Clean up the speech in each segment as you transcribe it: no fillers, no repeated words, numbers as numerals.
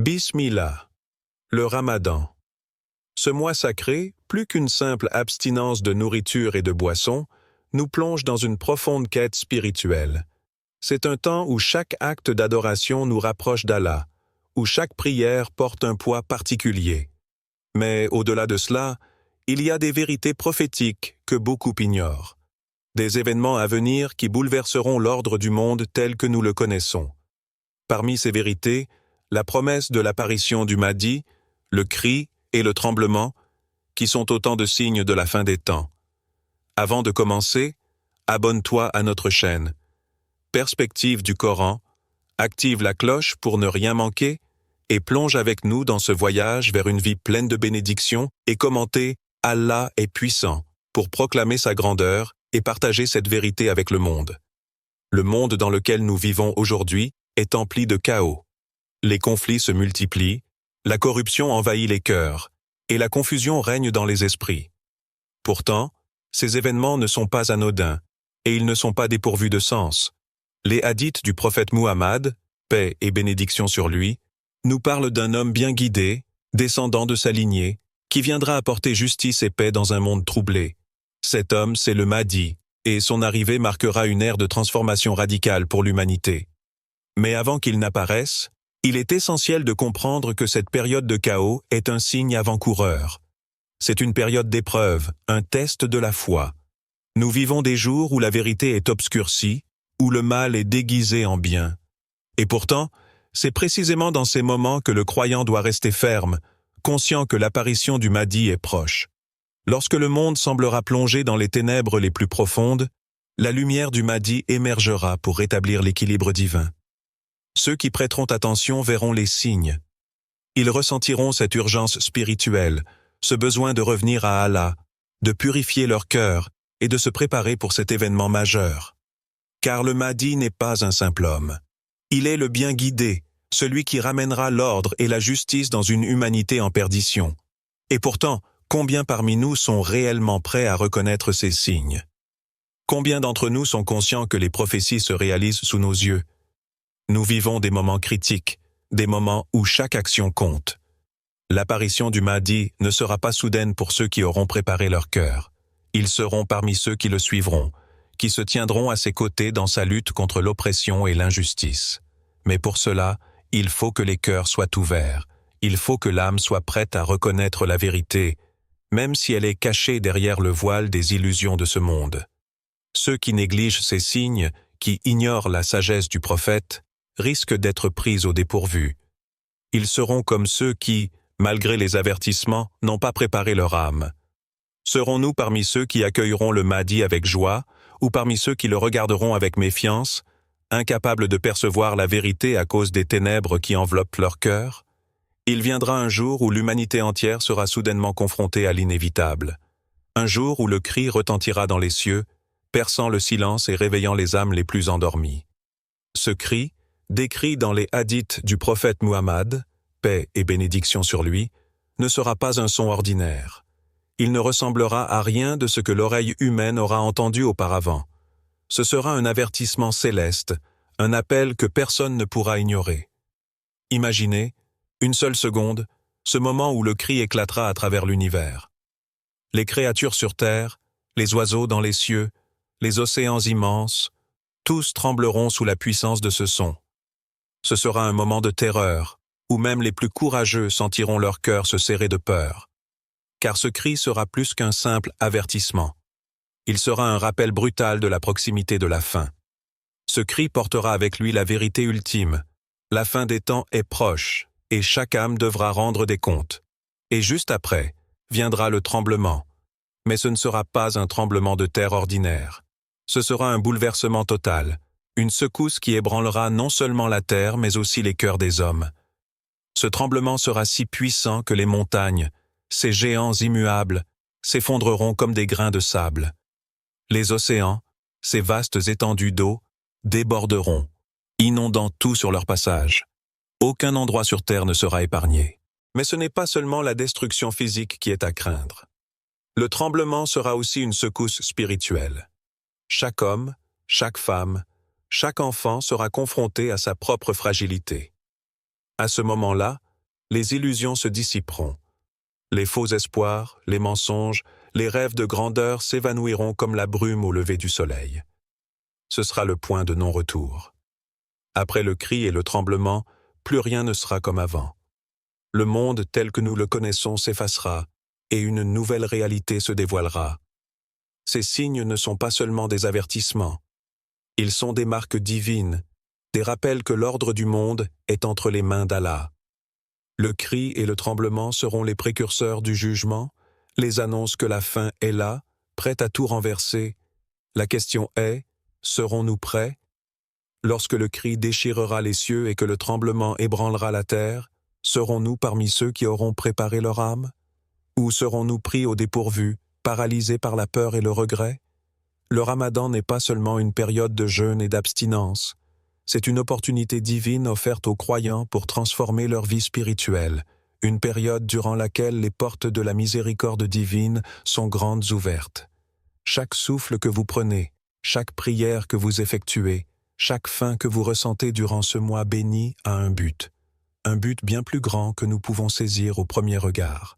Bismillah, le Ramadan. Ce mois sacré, plus qu'une simple abstinence de nourriture et de boisson, nous plonge dans une profonde quête spirituelle. C'est un temps où chaque acte d'adoration nous rapproche d'Allah, où chaque prière porte un poids particulier. Mais au-delà de cela, il y a des vérités prophétiques que beaucoup ignorent. Des événements à venir qui bouleverseront l'ordre du monde tel que nous le connaissons. Parmi ces vérités, la promesse de l'apparition du Mahdi, le cri et le tremblement, qui sont autant de signes de la fin des temps. Avant de commencer, abonne-toi à notre chaîne. Perspective du Coran, active la cloche pour ne rien manquer et plonge avec nous dans ce voyage vers une vie pleine de bénédictions et commentez « Allah est puissant » pour proclamer sa grandeur et partager cette vérité avec le monde. Le monde dans lequel nous vivons aujourd'hui est empli de chaos. Les conflits se multiplient, la corruption envahit les cœurs, et la confusion règne dans les esprits. Pourtant, ces événements ne sont pas anodins, et ils ne sont pas dépourvus de sens. Les hadiths du prophète Muhammad, paix et bénédiction sur lui, nous parlent d'un homme bien guidé, descendant de sa lignée, qui viendra apporter justice et paix dans un monde troublé. Cet homme, c'est le Mahdi, et son arrivée marquera une ère de transformation radicale pour l'humanité. Mais avant qu'il n'apparaisse, il est essentiel de comprendre que cette période de chaos est un signe avant-coureur. C'est une période d'épreuve, un test de la foi. Nous vivons des jours où la vérité est obscurcie, où le mal est déguisé en bien. Et pourtant, c'est précisément dans ces moments que le croyant doit rester ferme, conscient que l'apparition du Mahdi est proche. Lorsque le monde semblera plongé dans les ténèbres les plus profondes, la lumière du Mahdi émergera pour rétablir l'équilibre divin. Ceux qui prêteront attention verront les signes. Ils ressentiront cette urgence spirituelle, ce besoin de revenir à Allah, de purifier leur cœur et de se préparer pour cet événement majeur. Car le Mahdi n'est pas un simple homme. Il est le bien guidé, celui qui ramènera l'ordre et la justice dans une humanité en perdition. Et pourtant, combien parmi nous sont réellement prêts à reconnaître ces signes? Combien d'entre nous sont conscients que les prophéties se réalisent sous nos yeux? Nous vivons des moments critiques, des moments où chaque action compte. L'apparition du Mahdi ne sera pas soudaine pour ceux qui auront préparé leur cœur. Ils seront parmi ceux qui le suivront, qui se tiendront à ses côtés dans sa lutte contre l'oppression et l'injustice. Mais pour cela, il faut que les cœurs soient ouverts, il faut que l'âme soit prête à reconnaître la vérité, même si elle est cachée derrière le voile des illusions de ce monde. Ceux qui négligent ces signes, qui ignorent la sagesse du prophète, risquent d'être pris au dépourvu. Ils seront comme ceux qui, malgré les avertissements, n'ont pas préparé leur âme. Serons-nous parmi ceux qui accueilleront le Mahdi avec joie, ou parmi ceux qui le regarderont avec méfiance, incapables de percevoir la vérité à cause des ténèbres qui enveloppent leur cœur? Il viendra un jour où l'humanité entière sera soudainement confrontée à l'inévitable. Un jour où le cri retentira dans les cieux, perçant le silence et réveillant les âmes les plus endormies. Ce cri, décrit dans les hadiths du prophète Muhammad, paix et bénédiction sur lui, ne sera pas un son ordinaire. Il ne ressemblera à rien de ce que l'oreille humaine aura entendu auparavant. Ce sera un avertissement céleste, un appel que personne ne pourra ignorer. Imaginez, une seule seconde, ce moment où le cri éclatera à travers l'univers. Les créatures sur terre, les oiseaux dans les cieux, les océans immenses, tous trembleront sous la puissance de ce son. Ce sera un moment de terreur, où même les plus courageux sentiront leur cœur se serrer de peur. Car ce cri sera plus qu'un simple avertissement. Il sera un rappel brutal de la proximité de la fin. Ce cri portera avec lui la vérité ultime. La fin des temps est proche, et chaque âme devra rendre des comptes. Et juste après, viendra le tremblement. Mais ce ne sera pas un tremblement de terre ordinaire. Ce sera un bouleversement total, une secousse qui ébranlera non seulement la terre, mais aussi les cœurs des hommes. Ce tremblement sera si puissant que les montagnes, ces géants immuables, s'effondreront comme des grains de sable. Les océans, ces vastes étendues d'eau, déborderont, inondant tout sur leur passage. Aucun endroit sur terre ne sera épargné. Mais ce n'est pas seulement la destruction physique qui est à craindre. Le tremblement sera aussi une secousse spirituelle. Chaque homme, chaque femme, chaque enfant sera confronté à sa propre fragilité. À ce moment-là, les illusions se dissiperont. Les faux espoirs, les mensonges, les rêves de grandeur s'évanouiront comme la brume au lever du soleil. Ce sera le point de non-retour. Après le cri et le tremblement, plus rien ne sera comme avant. Le monde tel que nous le connaissons s'effacera et une nouvelle réalité se dévoilera. Ces signes ne sont pas seulement des avertissements. Ils sont des marques divines, des rappels que l'ordre du monde est entre les mains d'Allah. Le cri et le tremblement seront les précurseurs du jugement, les annonces que la fin est là, prête à tout renverser. La question est, serons-nous prêts? Lorsque le cri déchirera les cieux et que le tremblement ébranlera la terre, serons-nous parmi ceux qui auront préparé leur âme? Ou serons-nous pris au dépourvu, paralysés par la peur et le regret? Le Ramadan n'est pas seulement une période de jeûne et d'abstinence, c'est une opportunité divine offerte aux croyants pour transformer leur vie spirituelle, une période durant laquelle les portes de la miséricorde divine sont grandes ouvertes. Chaque souffle que vous prenez, chaque prière que vous effectuez, chaque faim que vous ressentez durant ce mois béni a un but bien plus grand que nous pouvons saisir au premier regard.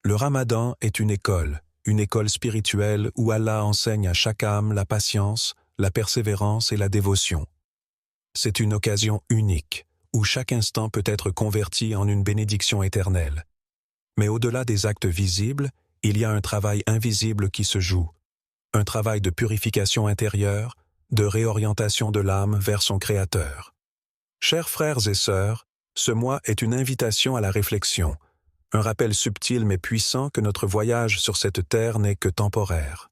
Le Ramadan est une école spirituelle où Allah enseigne à chaque âme la patience, la persévérance et la dévotion. C'est une occasion unique, où chaque instant peut être converti en une bénédiction éternelle. Mais au-delà des actes visibles, il y a un travail invisible qui se joue, un travail de purification intérieure, de réorientation de l'âme vers son Créateur. Chers frères et sœurs, ce mois est une invitation à la réflexion, un rappel subtil mais puissant que notre voyage sur cette terre n'est que temporaire.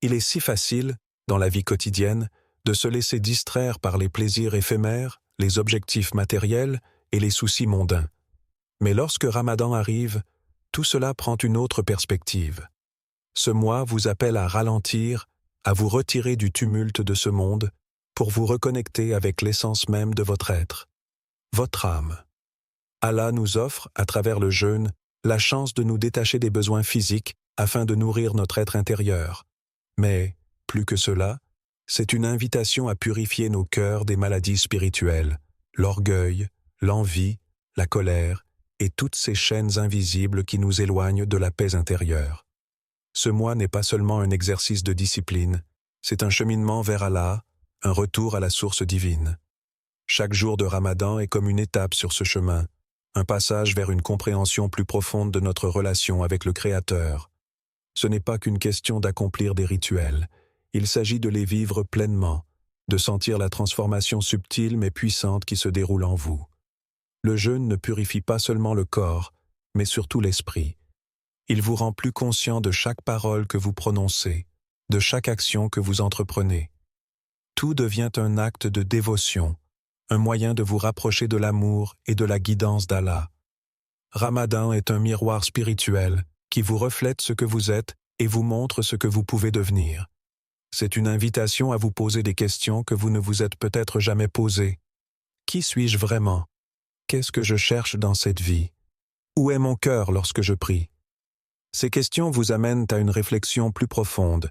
Il est si facile, dans la vie quotidienne, de se laisser distraire par les plaisirs éphémères, les objectifs matériels et les soucis mondains. Mais lorsque Ramadan arrive, tout cela prend une autre perspective. Ce mois vous appelle à ralentir, à vous retirer du tumulte de ce monde, pour vous reconnecter avec l'essence même de votre être, votre âme. Allah nous offre, à travers le jeûne, la chance de nous détacher des besoins physiques afin de nourrir notre être intérieur. Mais, plus que cela, c'est une invitation à purifier nos cœurs des maladies spirituelles, l'orgueil, l'envie, la colère et toutes ces chaînes invisibles qui nous éloignent de la paix intérieure. Ce mois n'est pas seulement un exercice de discipline, c'est un cheminement vers Allah, un retour à la source divine. Chaque jour de Ramadan est comme une étape sur ce chemin, un passage vers une compréhension plus profonde de notre relation avec le Créateur. Ce n'est pas qu'une question d'accomplir des rituels, il s'agit de les vivre pleinement, de sentir la transformation subtile mais puissante qui se déroule en vous. Le jeûne ne purifie pas seulement le corps, mais surtout l'esprit. Il vous rend plus conscient de chaque parole que vous prononcez, de chaque action que vous entreprenez. Tout devient un acte de dévotion, un moyen de vous rapprocher de l'amour et de la guidance d'Allah. Ramadan est un miroir spirituel qui vous reflète ce que vous êtes et vous montre ce que vous pouvez devenir. C'est une invitation à vous poser des questions que vous ne vous êtes peut-être jamais posées. Qui suis-je vraiment? Qu'est-ce que je cherche dans cette vie? Où est mon cœur lorsque je prie? Ces questions vous amènent à une réflexion plus profonde,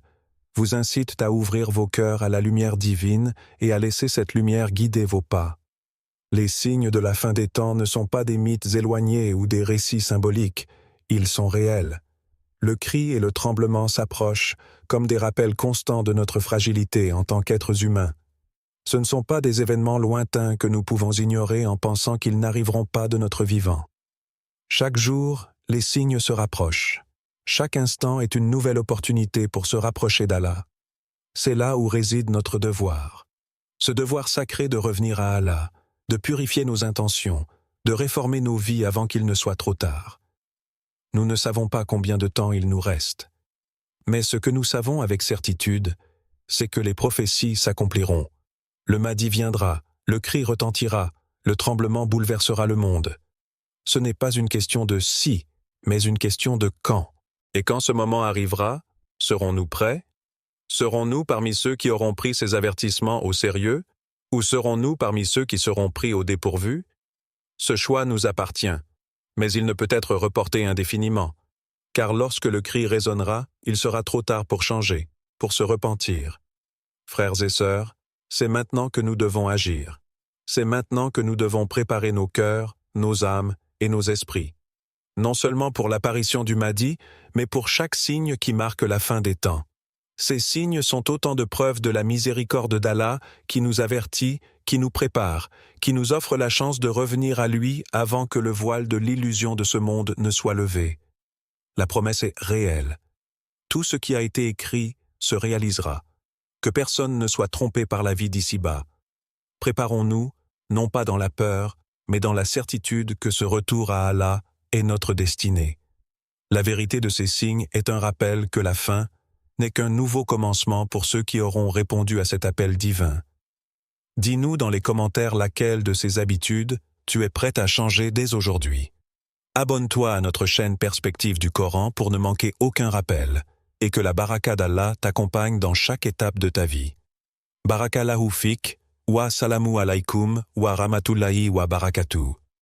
vous incitent à ouvrir vos cœurs à la lumière divine et à laisser cette lumière guider vos pas. Les signes de la fin des temps ne sont pas des mythes éloignés ou des récits symboliques, ils sont réels. Le cri et le tremblement s'approchent comme des rappels constants de notre fragilité en tant qu'êtres humains. Ce ne sont pas des événements lointains que nous pouvons ignorer en pensant qu'ils n'arriveront pas de notre vivant. Chaque jour, les signes se rapprochent. Chaque instant est une nouvelle opportunité pour se rapprocher d'Allah. C'est là où réside notre devoir. Ce devoir sacré de revenir à Allah, de purifier nos intentions, de réformer nos vies avant qu'il ne soit trop tard. Nous ne savons pas combien de temps il nous reste. Mais ce que nous savons avec certitude, c'est que les prophéties s'accompliront. Le Mahdi viendra, le cri retentira, le tremblement bouleversera le monde. Ce n'est pas une question de si, mais une question de quand. Et quand ce moment arrivera, serons-nous prêts? Serons-nous parmi ceux qui auront pris ces avertissements au sérieux? Ou serons-nous parmi ceux qui seront pris au dépourvu? Ce choix nous appartient, mais il ne peut être reporté indéfiniment, car lorsque le cri résonnera, il sera trop tard pour changer, pour se repentir. Frères et sœurs, c'est maintenant que nous devons agir. C'est maintenant que nous devons préparer nos cœurs, nos âmes et nos esprits. Non seulement pour l'apparition du Mahdi, mais pour chaque signe qui marque la fin des temps. Ces signes sont autant de preuves de la miséricorde d'Allah qui nous avertit, qui nous prépare, qui nous offre la chance de revenir à lui avant que le voile de l'illusion de ce monde ne soit levé. La promesse est réelle. Tout ce qui a été écrit se réalisera. Que personne ne soit trompé par la vie d'ici-bas. Préparons-nous, non pas dans la peur, mais dans la certitude que ce retour à Allah est notre destinée. La vérité de ces signes est un rappel que la fin n'est qu'un nouveau commencement pour ceux qui auront répondu à cet appel divin. Dis-nous dans les commentaires laquelle de ces habitudes tu es prête à changer dès aujourd'hui. Abonne-toi à notre chaîne Perspective du Coran pour ne manquer aucun rappel, et que la baraka d'Allah t'accompagne dans chaque étape de ta vie. Barakallahu fik, wa salamu alaykum, wa rahmatullahi wa barakatuh.